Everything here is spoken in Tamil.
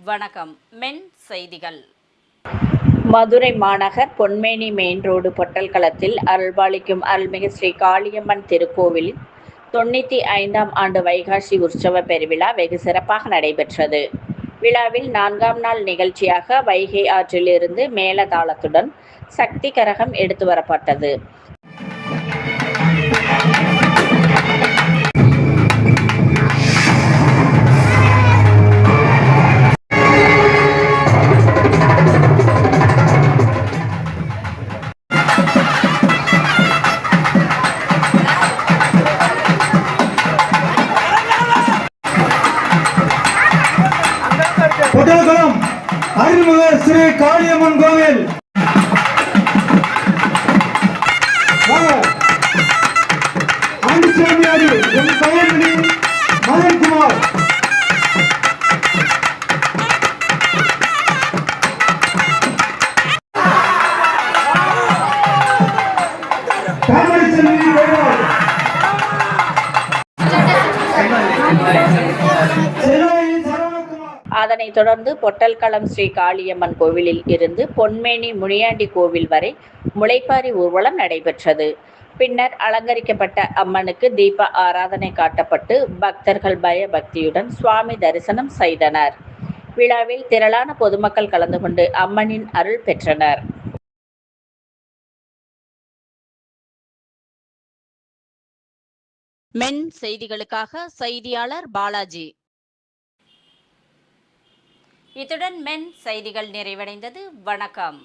வணக்கம். மென் செய்திகள். மதுரை மாநகர் பொன்மேனி மெயின் ரோடு பொட்டல்களத்தில் அருள்பாலிக்கும் அருள்மிகு ஸ்ரீ காளியம்மன் திருக்கோவில் 95ஆம் ஆண்டு வைகாசி உற்சவ பெருவிழா வெகு சிறப்பாக நடைபெற்றது. விழாவில் 4ஆம் நாள் நிகழ்ச்சியாக வைகை ஆற்றிலிருந்து மேளதாளத்துடன் சக்தி கரகம் எடுத்து வரப்பட்டது. பொட்டல்களம் அருள்மிகு ஸ்ரீ காளியம்மன் கோவில் ஆண்டிச்சாமியாரி என் பெயர் மதன்குமார். அதனைத் தொடர்ந்து பொட்டல்களம் ஸ்ரீ காளியம்மன் கோவிலில் இருந்து பொன்மேனி முனியாண்டி கோவில் வரை முளைப்பாரி ஊர்வலம் நடைபெற்றது. பின்னர் அலங்கரிக்கப்பட்ட அம்மனுக்கு தீப ஆராதனை காட்டப்பட்டு பக்தர்கள் பயபக்தியுடன் சுவாமி தரிசனம் செய்தனர். விழாவில் திரளான பொதுமக்கள் கலந்து கொண்டு அம்மனின் அருள் பெற்றனர். மென் செய்திகளுக்காக செய்தியாளர் பாலாஜி. இத்துடன் மென் செய்திகள் நிறைவடைந்தது. வணக்கம்.